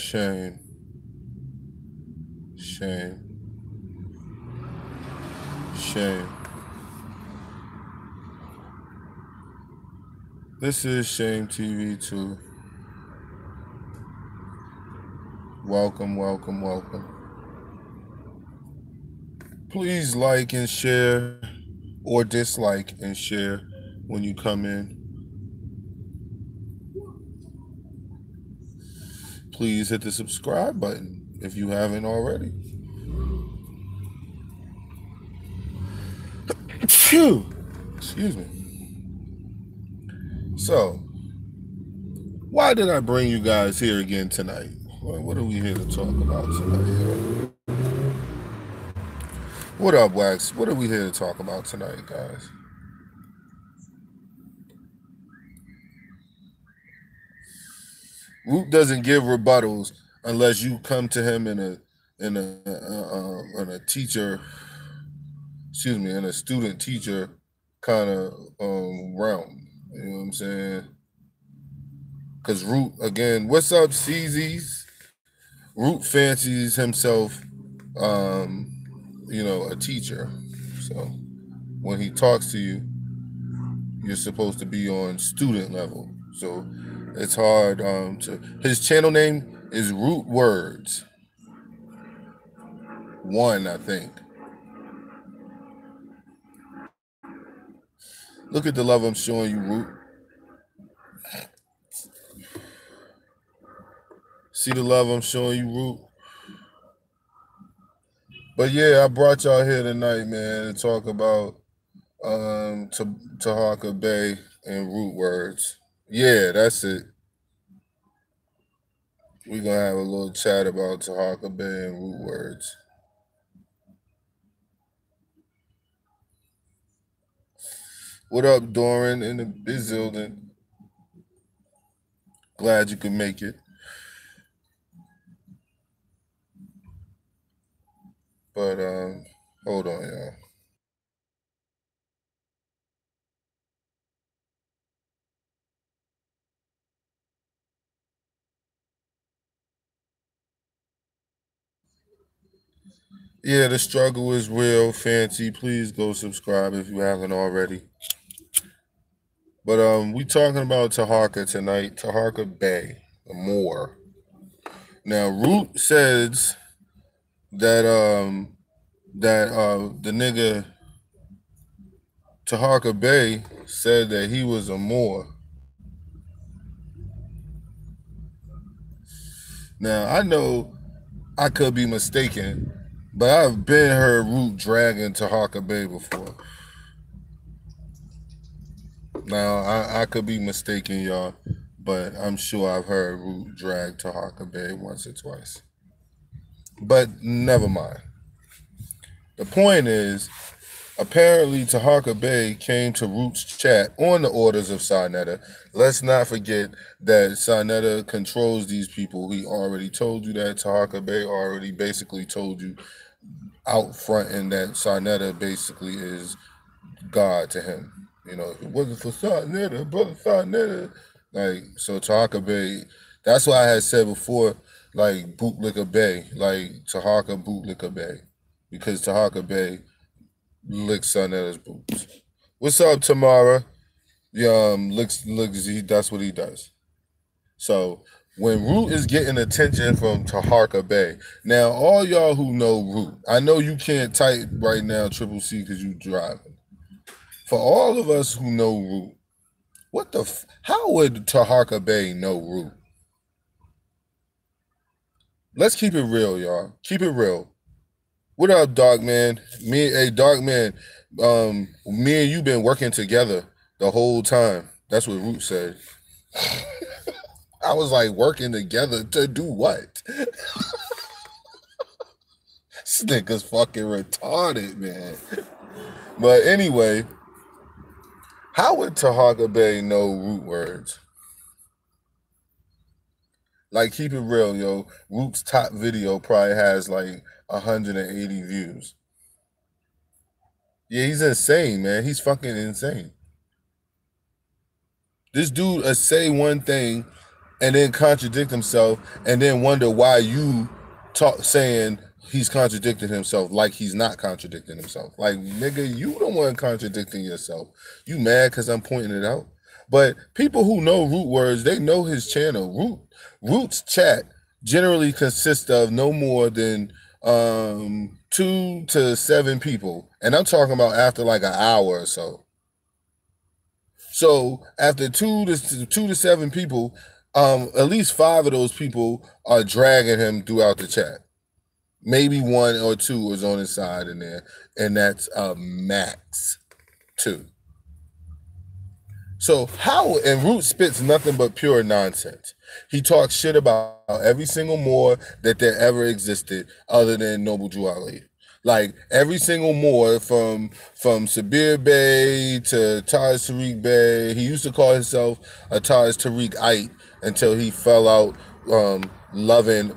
Shame. Shame. Shame. This is Shame TV 2. Welcome, welcome, welcome. Please like and share or dislike and share when you come in. Please hit the subscribe button if you haven't already. Phew. Excuse me. So, why did I bring you guys here again tonight? What are we here to talk about tonight? What up, Wax? What are we here to talk about tonight, guys? Root doesn't give rebuttals unless you come to him in a teacher, excuse me, in a student teacher kind of realm. You know what I'm saying? Because Root, again, what's up, CZs? Root fancies himself, a teacher. So when he talks to you, you're supposed to be on student level. So it's hard to. His channel name is Root Words 1, I think. Look at the love I'm showing you, Root. See the love I'm showing you, Root? But yeah, I brought y'all here tonight, man, to talk about Taharka Bay and Root Words. Yeah, that's it. We're gonna have a little chat about Taharka Bay and Root Words. What up, Doran in the building? Glad you could make it. But hold on, y'all. Yeah, the struggle is real, Fancy. Please go subscribe if you haven't already. But we talking about Taharka tonight. Taharka Bay, more. Now, Root says that the nigga Taharka Bay said that he was a Moor. Now, I know I could be mistaken, but I've been heard Root dragging Taharka Bay before. Now, I could be mistaken, y'all, but I'm sure I've heard Root drag Taharka Bay once or twice. But never mind. The point is, apparently Taharka Bay came to Root's chat on the orders of Sanetta. Let's not forget that Sanetta controls these people. He already told you that. Taharka Bay already basically told you out front, and that Sanetta basically is God to him. You know, if it wasn't for Sanetta, brother Sanetta, like, so Taharka Bay, that's why I had said before, like, Bootlicker Bay, like Taharka Bootlicker Bay, because Taharka Bay licks Sanetta's boots. What's up, Tamara? Looks, that's what he does. So when Root is getting attention from Taharka Bay, now all y'all who know Root, I know you can't type right now, Triple C, because you driving. For all of us who know Root, how would Taharka Bay know Root? Let's keep it real, y'all. Keep it real. What up, Dark Man? Dark Man, me and you been working together the whole time. That's what Root said. I was like, working together to do what? This nigga's fucking retarded, man. But anyway, how would Taharka Bay know Root words? Like, keep it real, yo. Root's top video probably has like 180 views. Yeah, he's insane, man. He's fucking insane. This dude say one thing and then contradict himself, and then wonder why you talk saying he's contradicting himself like he's not contradicting himself. Like, nigga, you the one contradicting yourself. You mad because I'm pointing it out? But people who know Root words, they know his channel. Root's chat generally consists of no more than 2 to 7 people, and I'm talking about after like an hour or so. So after 2 to 7 people, at least 5 of those people are dragging him throughout the chat. Maybe 1 or 2 is on his side in there, and that's max 2. So how, and Root spits nothing but pure nonsense. He talks shit about every single Moor that there ever existed other than Noble Drew Ali. Like every single Moor from Sabir Bey to Taj Tariq Bey. He used to call himself a Taj Tariq-ite until he fell out loving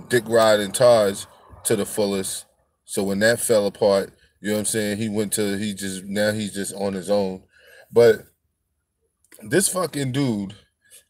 Dick Rod and Taj to the fullest. So when that fell apart, you know what I'm saying, he's just on his own. But this fucking dude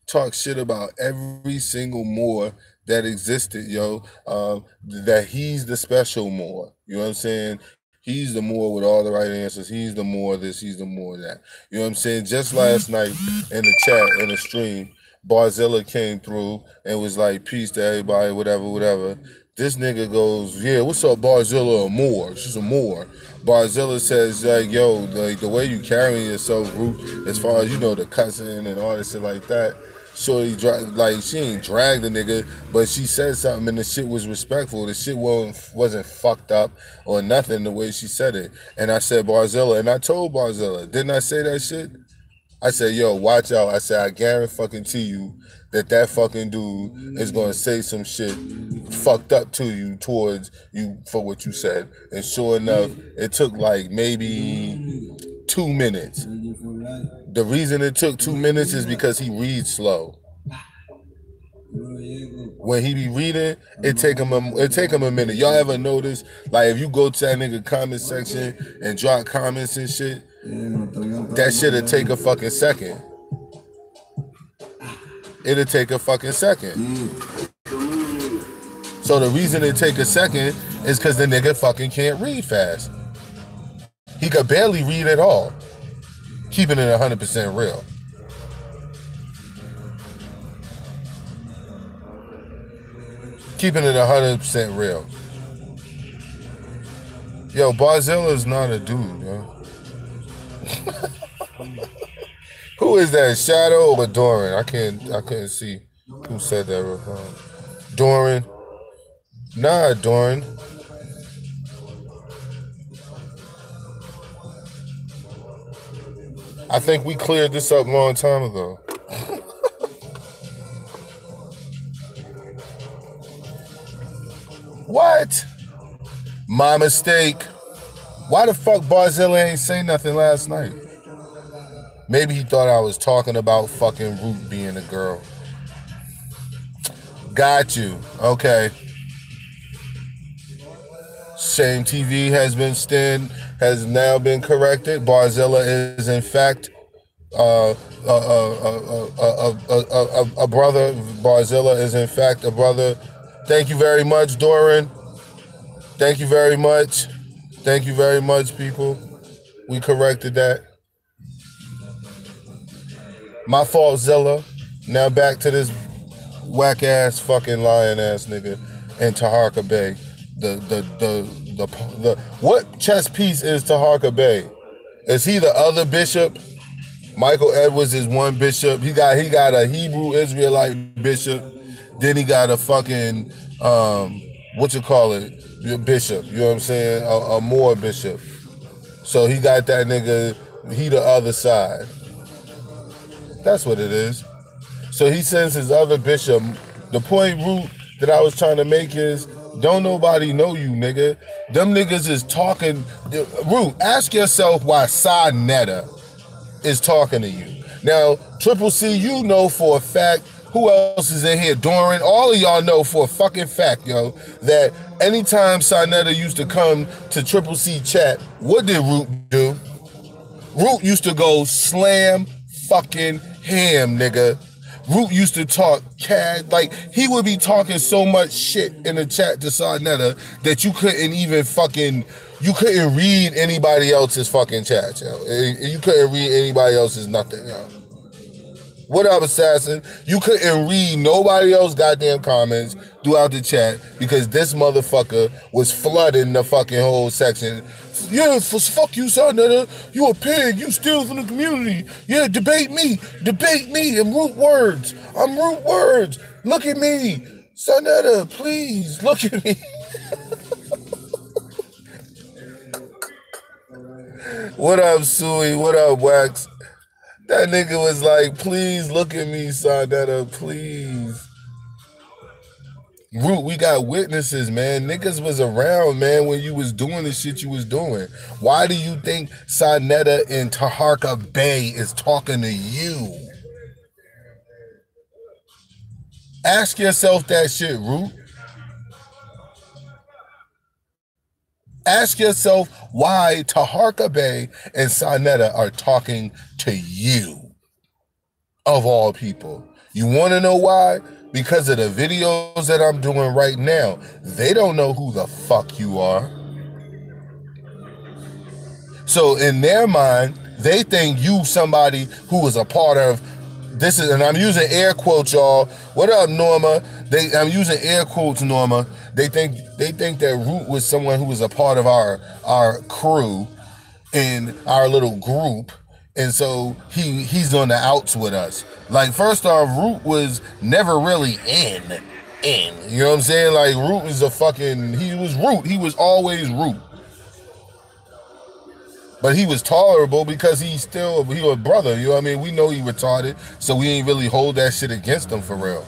talks shit about every single Moor that existed, yo. That he's the special Moor. You know what I'm saying? He's the Moor with all the right answers. He's the Moor this, he's the Moor that. You know what I'm saying? Just last night in the chat, in the stream, Barzilla came through and was like, peace to everybody, whatever. This nigga goes, yeah, what's up, Barzilla? A Moor. She's a Moor. Barzilla says, like, yo, like the way you carrying yourself, Root, as far as, you know, the cussing and all this shit like that. Shorty, like, she ain't dragged the nigga, but she said something and the shit was respectful. The shit wasn't fucked up or nothing the way she said it. And I said, Barzilla, and I told Barzilla, didn't I say that shit? I said, yo, watch out. I said, I guarantee you that fucking dude is going to say some shit fucked up to you towards you for what you said. And sure enough, it took like maybe 2 minutes. The reason it took 2 minutes is because he reads slow. When he be reading, it take him a minute. Y'all ever notice, like, if you go to that nigga comment section and drop comments and shit, that shit'll take a fucking second. It'll take a fucking second. So the reason it take a second is because the nigga fucking can't read fast. He could barely read at all. Keeping it 100% real. Keeping it 100% real. Yo, Barzilla is not a dude, yo. Who is that? Shadow or Doran? I can't see who said that. Doran. Nah, Doran. I think we cleared this up a long time ago. What? My mistake. Why the fuck Barzilla ain't say nothing last night? Maybe he thought I was talking about fucking Root being a girl. Got you. Okay. Shame TV has now been corrected. Barzilla is in fact a brother. Barzilla is in fact a brother. Thank you very much, Doran. Thank you very much. Thank you very much, people. We corrected that. My fault, Zilla. Now back to this whack ass fucking lion ass nigga in Taharka Bey. The what chess piece is Taharka Bey? Is he the other bishop? Michael Edwards is one bishop. He got a Hebrew Israelite bishop. Then he got a fucking bishop. You know what I'm saying? A Moor bishop. So he got that nigga. He the other side. That's what it is. So he sends his other bishop. The point, Root, that I was trying to make is, don't nobody know you, nigga. Them niggas is talking. Root, ask yourself why Sanetta is talking to you. Now, Triple C, you know for a fact. Who else is in here? Doran. All of y'all know for a fucking fact, yo, that anytime Sanetta used to come to Triple C chat, what did Root do? Root used to go slam fucking ham, nigga. Root used to talk cad, like he would be talking so much shit in the chat to Sanetta that you couldn't even fucking, you couldn't read anybody else's fucking chat, yo. You couldn't read anybody else's nothing, yo. What up, assassin? You couldn't read nobody else goddamn comments throughout the chat because this motherfucker was flooding the fucking whole section. Yeah, fuck you, son. You a pig. You steal from the community. Yeah, debate me. Debate me. I'm root words. I'm root words. Look at me. Sanetta, please, look at me. What up, Suey? What up, Wax? That nigga was like, please look at me, Sanetta, please. Root, we got witnesses, man. Niggas was around, man, when you was doing the shit you was doing. Why do you think Sanetta in Taharka Bay is talking to you? Ask yourself that shit, Root. Ask yourself why Taharka Bay and Sanetta are talking to you, of all people. You want to know why? Because of the videos that I'm doing right now. They don't know who the fuck you are. So in their mind, they think you somebody who was a part of this is, and I'm using air quotes, y'all. What up, Norma? I'm using air quotes, Norma. They think that Root was someone who was a part of our crew in our little group, and so he's on the outs with us. Like, first off, Root was never really in. You know what I'm saying? Like, Root is he was Root. He was always Root. But he was tolerable because he was a brother, you know what I mean? We know he retarded, so we ain't really hold that shit against him for real.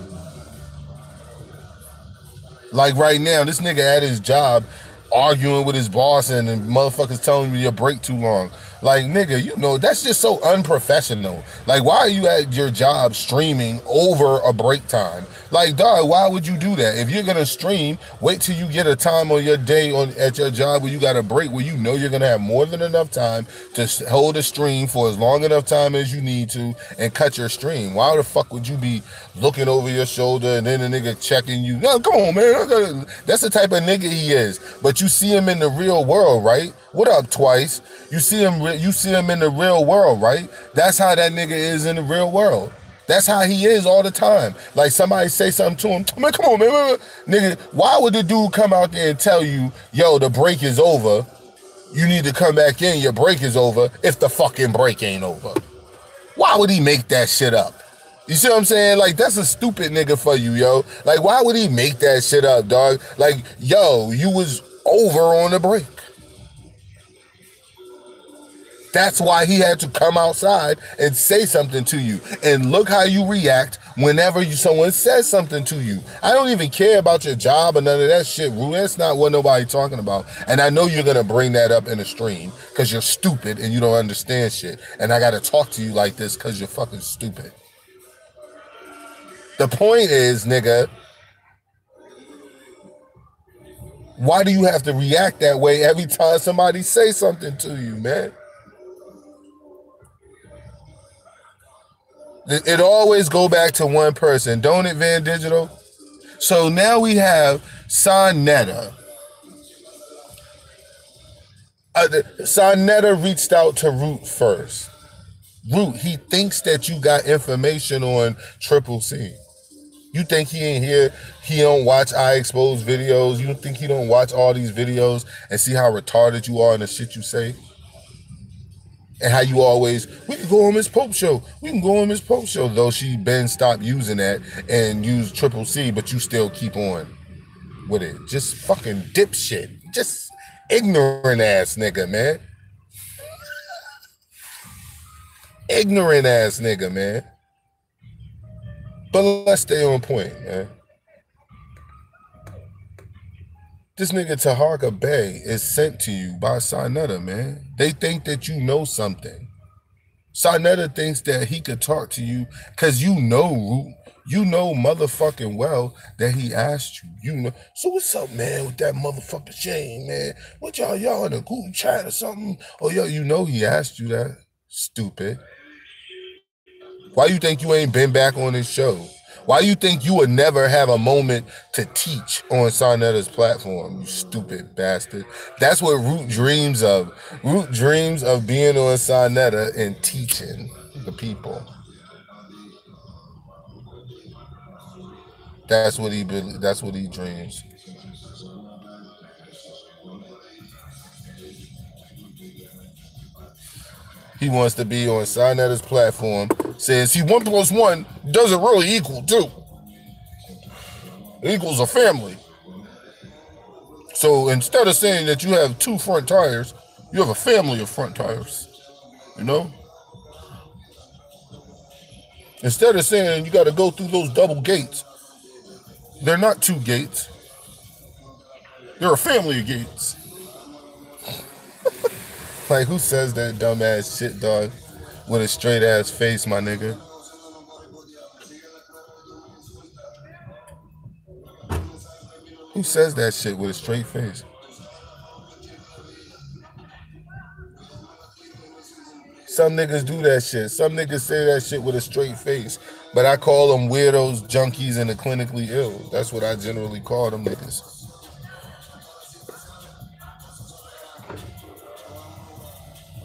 Like right now, this nigga at his job arguing with his boss and motherfuckers telling me your break too long. Like, nigga, you know, that's just so unprofessional. Like, why are you at your job streaming over a break time? Like, dog, why would you do that? If you're gonna stream, wait till you get a time on your day at your job where you got a break, where you know you're gonna have more than enough time to hold a stream for as long enough time as you need to and cut your stream. Why the fuck would you be looking over your shoulder and then the nigga checking you? No, come on, man. That's the type of nigga he is. But you see him in the real world, right? What up, Twice? You see him in the real world, right? That's how that nigga is in the real world. That's how he is all the time. Like, somebody say something to him, man, come on, man. Nigga, why would the dude come out there and tell you, yo, the break is over, you need to come back in, your break is over, if the fucking break ain't over? Why would he make that shit up? You see what I'm saying? Like, that's a stupid nigga for you, yo. Like, why would he make that shit up, dog? Like, yo, you was over on the break. That's why he had to come outside and say something to you. And look how you react whenever someone says something to you. I don't even care about your job or none of that shit, Rue. That's not what nobody's talking about. And I know you're going to bring that up in the stream because you're stupid and you don't understand shit. And I got to talk to you like this because you're fucking stupid. The point is, nigga, why do you have to react that way every time somebody say something to you, man? It always go back to one person, don't it, Van Digital? So now we have Sanetta. Sanetta reached out to Root first. Root, he thinks that you got information on Triple C. You think he ain't here? He don't watch I Expose videos? You think he don't watch all these videos and see how retarded you are and the shit you say? And how you always, we can go on Miss Pope show. We can go on Miss Pope show. Though she been stopped using that and use Triple C, but you still keep on with it. Just fucking dipshit. Just ignorant ass nigga, man. Ignorant ass nigga, man. But let's stay on point, man. This nigga Taharka Bay is sent to you by Sanetta, man. They think that you know something. Sanetta thinks that he could talk to you because you know, Root. You know motherfucking well that he asked you. You know. So what's up, man, with that motherfucking Shane, man? What y'all in a group chat or something? Oh, yo, you know he asked you that. Stupid. Why you think you ain't been back on this show? Why you think you would never have a moment to teach on Sanetta's platform, you stupid bastard? That's what Root dreams of. Root dreams of being on Sanetta and teaching the people. That's what he dreams. He wants to be on Sanetta's platform. Says he 1+1 doesn't really equal 2. It equals a family. So instead of saying that you have 2 front tires, you have a family of front tires. You know? Instead of saying you got to go through those double gates, they're not 2 gates. They're a family of gates. Like, who says that dumbass shit, dog? With a straight ass face, my nigga. Who says that shit with a straight face? Some niggas do that shit. Some niggas say that shit with a straight face. But I call them weirdos, junkies, and the clinically ill. That's what I generally call them niggas.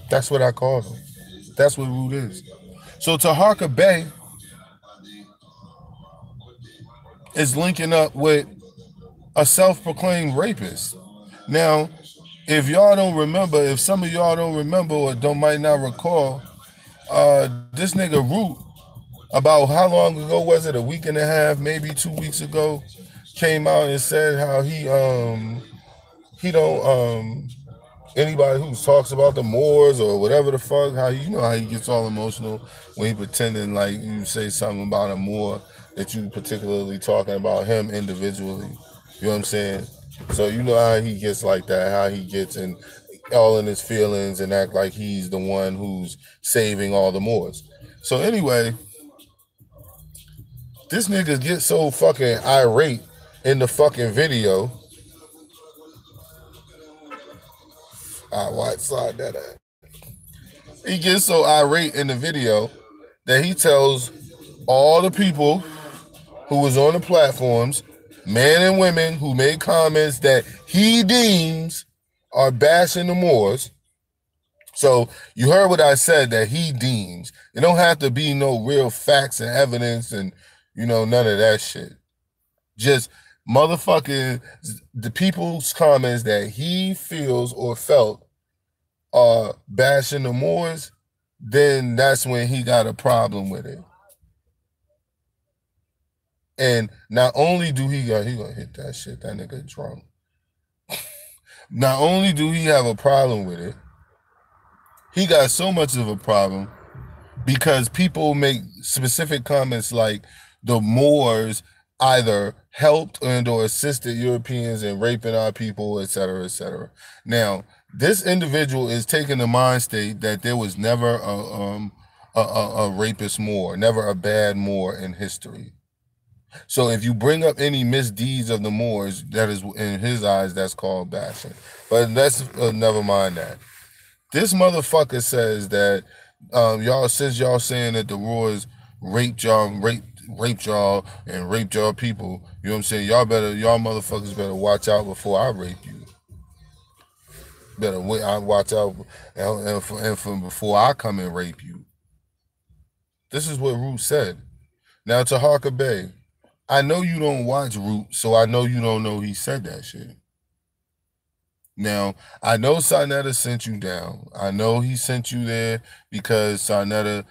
That's what I call them. That's what Root is. So Taharka Bay is linking up with a self-proclaimed rapist. Now, if y'all don't remember, if some of y'all don't remember or might not recall, this nigga Root, about how long ago was it? A week and a half, maybe 2 weeks ago, came out and said how he don't anybody who talks about the Moors or whatever the fuck, how you know how he gets all emotional when he pretending like you say something about a Moor that you particularly talking about him individually. You know what I'm saying? So you know how he gets like that, how he gets in all in his feelings and act like he's the one who's saving all the Moors. So anyway, this nigga gets so fucking irate in the fucking video. I watch that. He gets so irate in the video that he tells all the people who was on the platforms, men and women who made comments that he deems are bashing the Moors. So you heard what I said, that he deems. It don't have to be no real facts and evidence and, you know, none of that shit. Just motherfucking the people's comments that he feels or felt are bashing the Moors, then that's when he got a problem with it. And not only do he gonna hit that shit, that nigga drunk. Not only do he have a problem with it, he got so much of a problem because people make specific comments like the Moors either helped and or assisted Europeans in raping our people, et cetera, et cetera. Now, this individual is taking the mind state that there was never a rapist Moor, never a bad Moor in history. So if you bring up any misdeeds of the Moors, that is in his eyes, that's called bashing. But let's never mind that. This motherfucker says that y'all saying that the Moors raped y'all and raped y'all people. You know what I'm saying? Y'all motherfuckers better watch out before I rape you. Better wait, I watch out and from before I come and rape you. This is what Root said. Now Taharka Bay, I know you don't watch Root, so I know you don't know he said that shit. Now, I know Sanetta sent you down. I know he sent you there because Sanetta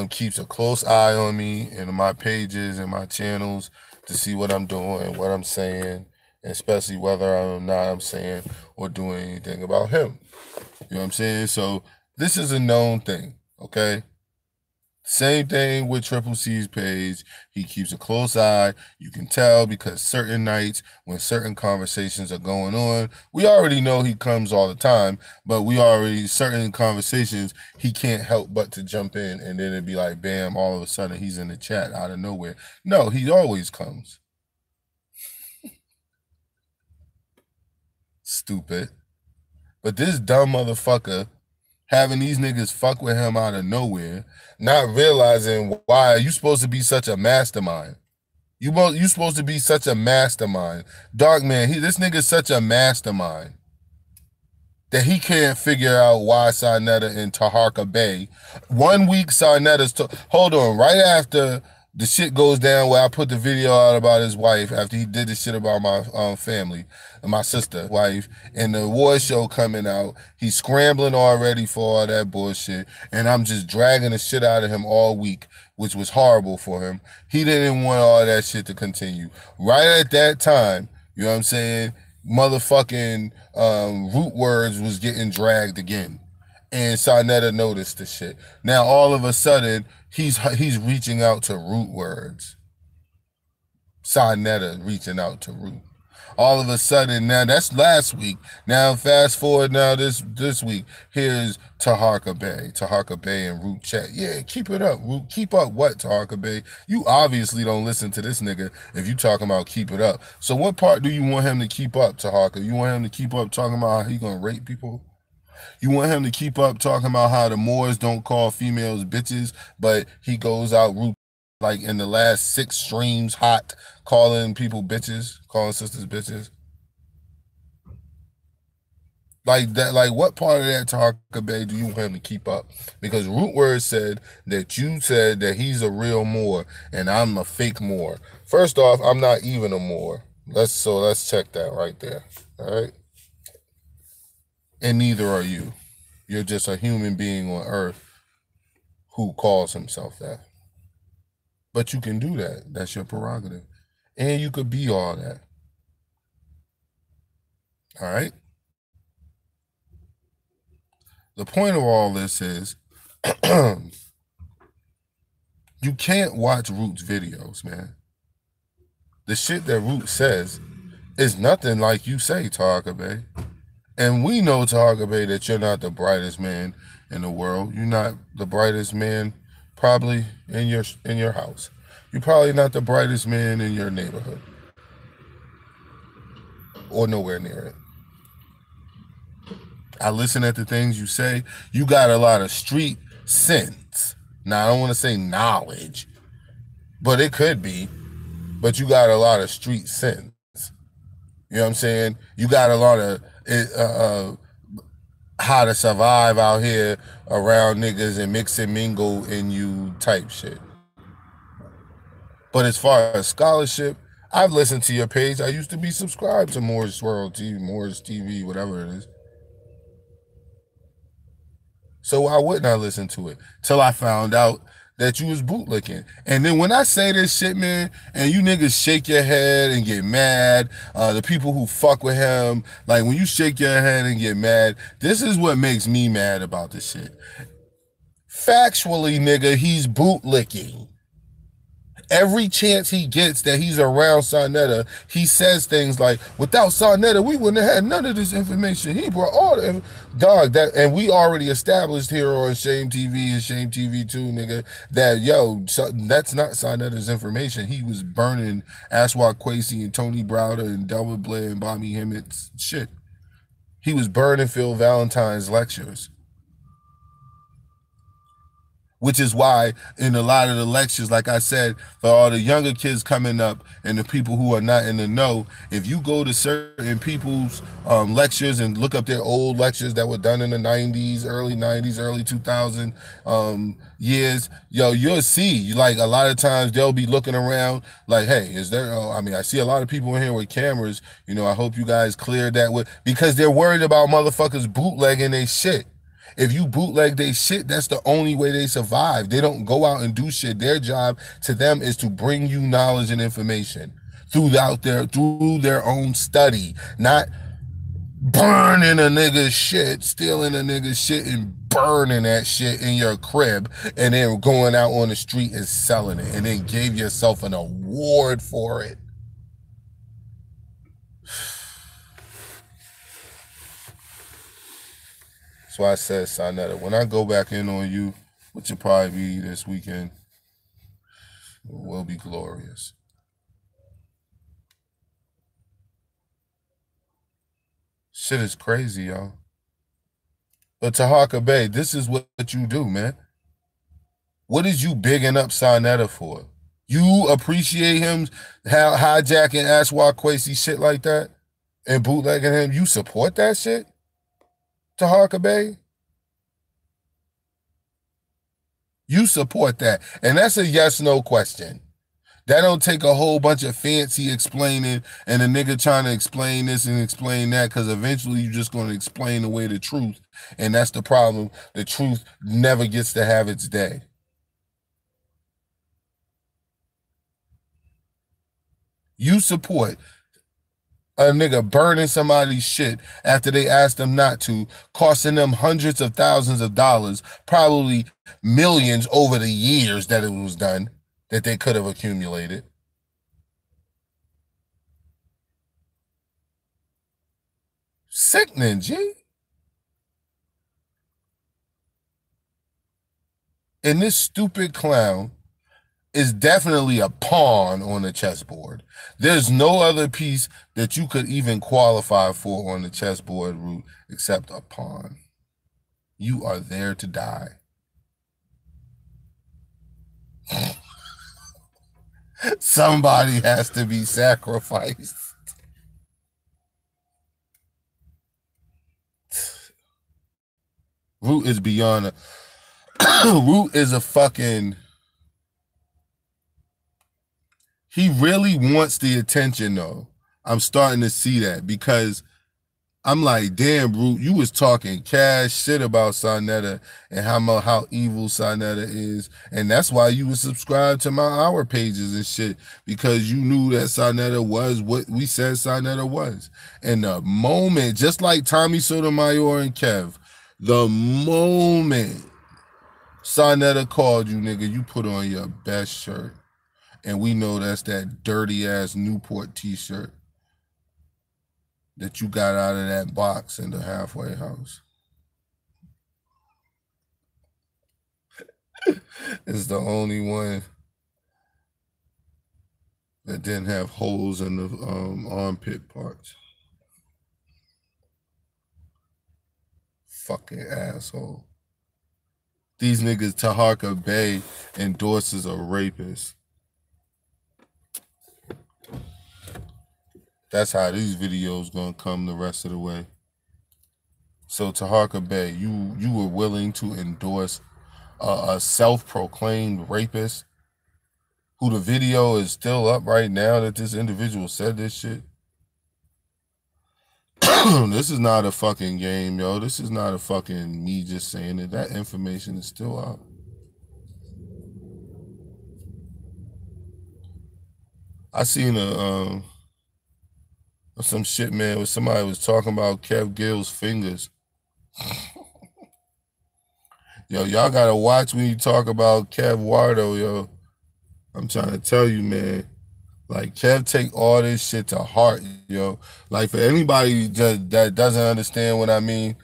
keeps a close eye on me and my pages and my channels to see what I'm doing, what I'm saying, especially whether or not I'm saying or doing anything about him. You know what I'm saying? So this is a known thing, okay? Same thing with Triple C's page. He keeps a close eye. You can tell because certain nights when certain conversations are going on, we already know he comes all the time, but certain conversations, he can't help but to jump in and then it'd be like, bam, all of a sudden he's in the chat out of nowhere. No, he always comes. Stupid. But this dumb motherfucker having these niggas fuck with him out of nowhere, not realizing why you supposed to be such a mastermind. You supposed to be such a mastermind. Dark man, this nigga's such a mastermind that he can't figure out why Sanetta and Taharka Bay. 1 week Sanetta's hold on, right after the shit goes down where I put the video out about his wife after he did the shit about my family and my sister wife and the award show coming out, he's scrambling already for all that bullshit and I'm just dragging the shit out of him all week, which was horrible for him. He didn't want all that shit to continue. Right at that time, you know what I'm saying, motherfucking root words was getting dragged again. And Sanetta noticed the shit. Now all of a sudden, he's reaching out to root words. Sanetta reaching out to root. All of a sudden, now that's last week. Now fast forward now this week. Here's Taharka Bay and Root chat. Yeah, keep it up, Root. Keep up what, Taharka Bay? You obviously don't listen to this nigga if you talking about keep it up. So what part do you want him to keep up, Taharka? You want him to keep up talking about how he gonna rape people? You want him to keep up talking about how the Moors don't call females bitches, but he goes out Root like in the last 6 streams hot calling people bitches, calling sisters bitches. Like that, like what part of that Taharka Bay do you want him to keep up? Because Root Word said that you said that he's a real Moor and I'm a fake Moor. First off, I'm not even a Moor. Let's check that right there. All right. And neither are you. You're just a human being on earth who calls himself that. But you can do that. That's your prerogative. And you could be all that. All right? The point of all this is you can't watch Root's videos, man. The shit that Root says is nothing like you say, Taharka Bay. And we know, Taharka Bay, that you're not the brightest man in the world. You're not the brightest man probably in your house. You're probably not the brightest man in your neighborhood. Or nowhere near it. I listen at the things you say. You got a lot of street sense. Now, I don't want to say knowledge, but it could be. But you got a lot of street sense. You know what I'm saying? You got a lot of how to survive out here around niggas and mix and mingle in you type shit. But as far as scholarship, I've listened to your page. I used to be subscribed to Moore's World TV, Moore's TV, whatever it is. So why wouldn't I listen to it? Till I found out that you was bootlicking. And then when I say this shit, man, and you niggas shake your head and get mad, the people who fuck with him, like when you shake your head and get mad, this is what makes me mad about this shit. Factually, nigga, he's bootlicking. Every chance he gets that he's around Sanetta, he says things like, without Sanetta, we wouldn't have had none of this information. He brought all the dog that, and we already established here on Shame TV and Shame TV 2, nigga, that yo, that's not Sanetta's information. He was burning Aswad Quasi and Tony Browder and Delbert Blair and Bobby Hemmett's shit. He was burning Phil Valentine's lectures. Which is why in a lot of the lectures, like I said, for all the younger kids coming up and the people who are not in the know, if you go to certain people's lectures and look up their old lectures that were done in the 90s, early 2000 years, yo, you'll see, like a lot of times they'll be looking around like, hey, is there, I mean, I see a lot of people in here with cameras, you know, I hope you guys cleared that with, because they're worried about motherfuckers bootlegging their shit. If you bootleg they shit, that's the only way they survive. They don't go out and do shit. Their job to them is to bring you knowledge and information through their own study, not burning a nigga's shit, stealing a nigga's shit and burning that shit in your crib and then going out on the street and selling it and then gave yourself an award for it. So I said, Sanetta, when I go back in on you, which will probably be this weekend, will be glorious. Shit is crazy, y'all. But Taharka Bay, this is what you do, man. What is you bigging up Sanetta for? You appreciate him hijacking Ashwa Kwesi shit like that and bootlegging him? You support that shit, Taharka Bay? You support that. And that's a yes-no question. That don't take a whole bunch of fancy explaining and a nigga trying to explain this and explain that, because eventually you're just going to explain away the truth. And that's the problem. The truth never gets to have its day. You support a nigga burning somebody's shit after they asked them not to, costing them hundreds of thousands of dollars, probably millions over the years that it was done, that they could have accumulated. Sickening, G. And this stupid clown is definitely a pawn on the chessboard. There's no other piece that you could even qualify for on the chessboard route except a pawn. You are there to die. Somebody has to be sacrificed. Root is beyond Root is a fucking... He really wants the attention, though. I'm starting to see that, because I'm like, damn, Root, you was talking cash shit about Sanetta and how evil Sanetta is. And that's why you was subscribed to our pages and shit, because you knew that Sanetta was what we said Sanetta was. And the moment, just like Tommy Sotomayor and Kev, the moment Sanetta called you, nigga, you put on your best shirt. And we know that's that dirty ass Newport t-shirt that you got out of that box in the halfway house. It's the only one that didn't have holes in the armpit parts. Fucking asshole. These niggas, Taharka Bay endorses a rapist. That's how these videos gonna come the rest of the way. So Taharka Bay, you were willing to endorse a self-proclaimed rapist who the video is still up right now that this individual said this shit. This is not a fucking game, yo. This is not a fucking me just saying it. That information is still out. I seen some shit, man, where somebody was talking about Kev Gill's fingers. Yo, y'all gotta watch when you talk about Kev Wardo, yo. I'm trying to tell you, man. Like, Kev take all this shit to heart, yo. Like, for anybody that doesn't understand what I mean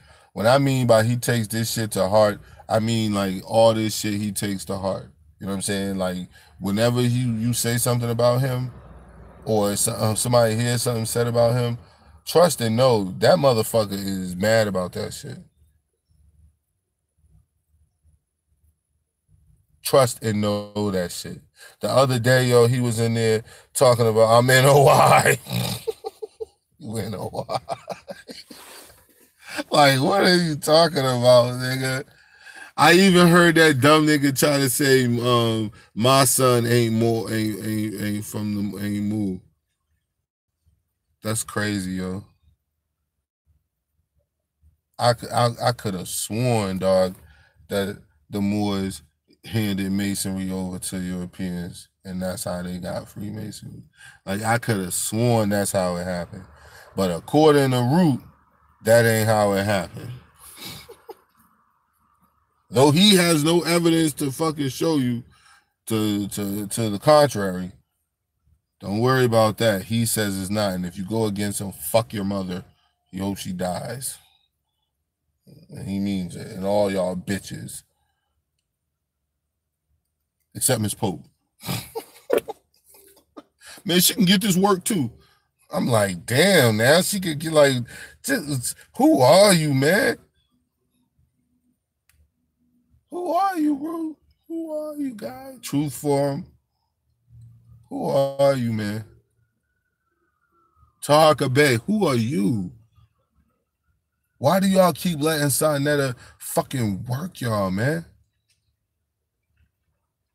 by he takes this shit to heart, I mean, like, all this shit he takes to heart. You know what I'm saying? Like, whenever you say something about him, or somebody hears something said about him, trust and know that motherfucker is mad about that shit. Trust and know that shit. The other day, yo, he was in there talking about, I'm in Hawaii. You in Hawaii. Like, what are you talking about, nigga? I even heard that dumb nigga try to say, my son ain't moved. That's crazy, yo. I could have sworn, dog, that the Moors handed masonry over to Europeans, and that's how they got Freemasonry. Like, I could have sworn that's how it happened. But according to Root, that ain't how it happened. Though he has no evidence to fucking show you to the contrary, don't worry about that. He says it's not. And if you go against him, fuck your mother. You hope she dies. And he means it. And all y'all bitches. Except Miss Pope. Man, she can get this work too. I'm like, damn, now she could get like, who are you, man? Who are you, bro? Who are you, guy? Truth Forum. Who are you, man? Taharka Bay, who are you? Why do y'all keep letting Sanetta fucking work y'all, man?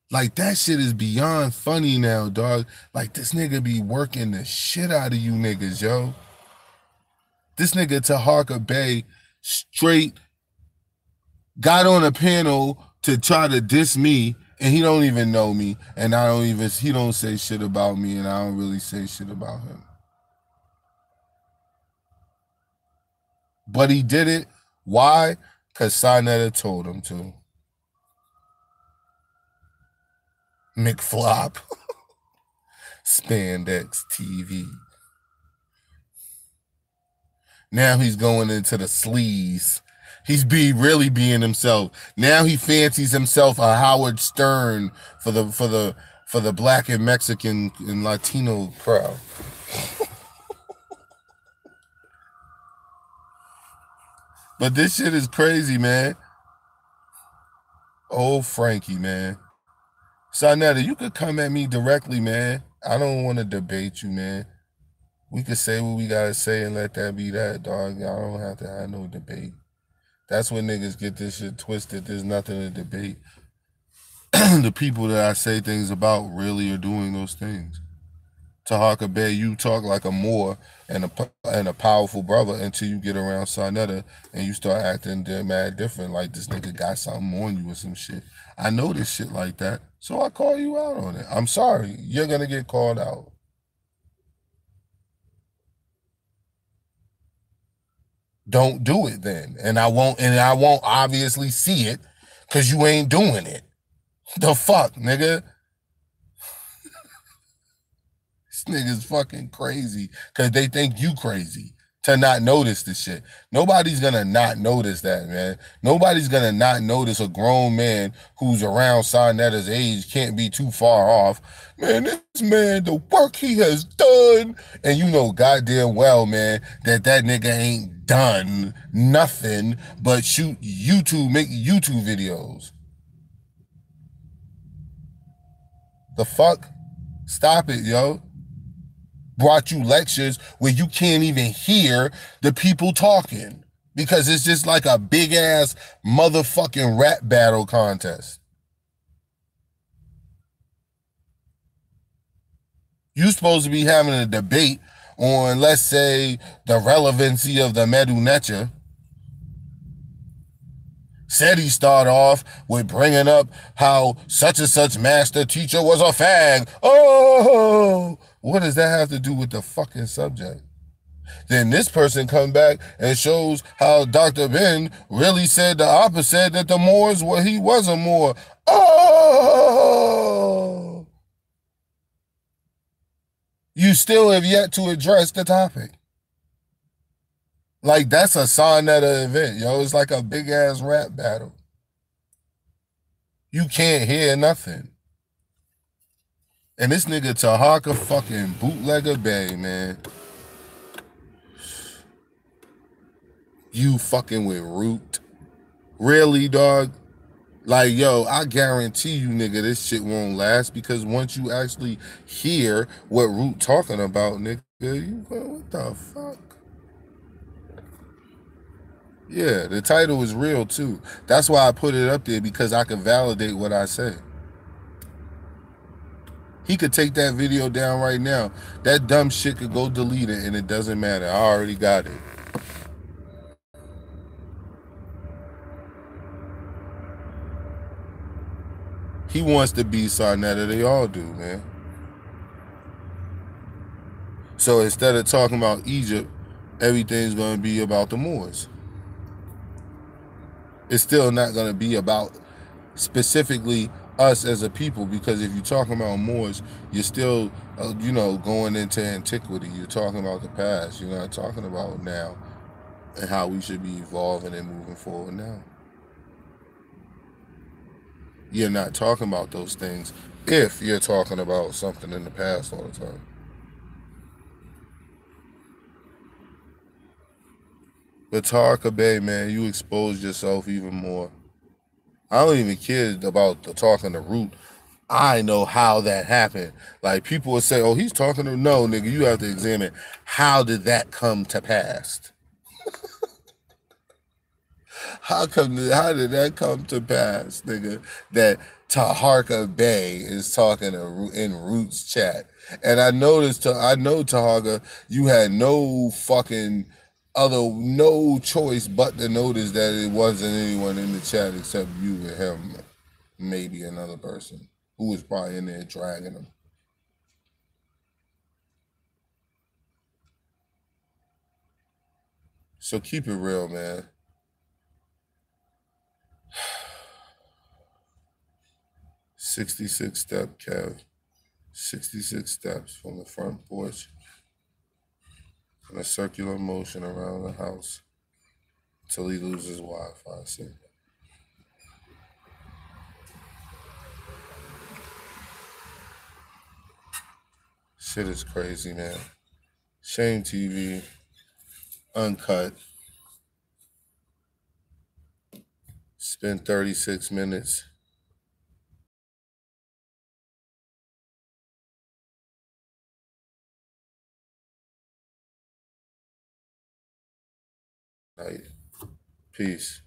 Like, that shit is beyond funny now, dog. Like, this nigga be working the shit out of you niggas, yo. This nigga Taharka Bay straight got on a panel to try to diss me, and he don't even know me, and he don't say shit about me, and I don't really say shit about him. But he did it. Why? Because Sanetta told him to. McFlop. Spandex TV. Now he's going into the sleaze. He's really being himself. Now he fancies himself a Howard Stern for the black and Mexican and Latino crowd. But this shit is crazy, man. Oh, Frankie, man. Sanetta, you could come at me directly, man. I don't want to debate you, man. We could say what we gotta say and let that be that, dog. Y'all don't have to have no debate. That's when niggas get this shit twisted. There's nothing to debate. The people that I say things about really are doing those things. Taharka Bay, you talk like a Moor and a powerful brother until you get around Sanetta and you start acting mad different, like this nigga got something on you or some shit. I know this shit like that, so I call you out on it. I'm sorry, you're gonna get called out. Don't do it then, and I won't obviously see it because you ain't doing it. The fuck, nigga. This nigga's fucking crazy because they think you crazy to not notice this shit. Nobody's gonna not notice that, man. Nobody's gonna not notice a grown man who's around Sanetta's age can't be too far off. Man, this man, the work he has done, and you know goddamn well, man, that nigga ain't done nothing but make YouTube videos. The fuck? Stop it, yo. Brought you lectures where you can't even hear the people talking because it's just like a big ass motherfucking rap battle contest. You supposed to be having a debate on, let's say, the relevancy of the Medu Neter. Said he started off with bringing up how such and such master teacher was a fag. Oh, what does that have to do with the fucking subject? Then this person come back and shows how Dr. Ben really said the opposite, that the Moors he was a Moor. Oh, you still have yet to address the topic. Like, that's a Sanetta event, yo. It's like a big ass rap battle. You can't hear nothing. And this nigga Taharka fucking Bootlegger Bay, man. You fucking with Root. Really, dog? Like, yo, I guarantee you, nigga, this shit won't last because once you actually hear what Root talking about, nigga, you go, what the fuck? Yeah, the title is real too. That's why I put it up there, because I can validate what I say. He could take that video down right now. That dumb shit could go delete it and it doesn't matter. I already got it. He wants to be Sanetta. They all do, man. So instead of talking about Egypt, everything's going to be about the Moors. It's still not going to be about specifically us as a people, because if you're talking about Moors, you're still, going into antiquity. You're talking about the past. You're not talking about now and how we should be evolving and moving forward now. You're not talking about those things if you're talking about something in the past all the time. But Taharka Bay, man, you exposed yourself even more. I don't even care about the talking to Root. I know how that happened. Like people would say, "Oh, he's talking to." No, nigga, you have to examine how did that come to pass. How did that come to pass, nigga? That Taharka Bay is talking in Roots chat, and I know Taharka, you had no choice but to notice that it wasn't anyone in the chat except you and him, maybe another person who was probably in there dragging him. So keep it real, man. 66 step, Kev. 66 steps from the front porch in a circular motion around the house till he loses Wi-Fi signal. Shit is crazy, man. Shame TV, uncut. Spend 36 minutes. Night. Peace.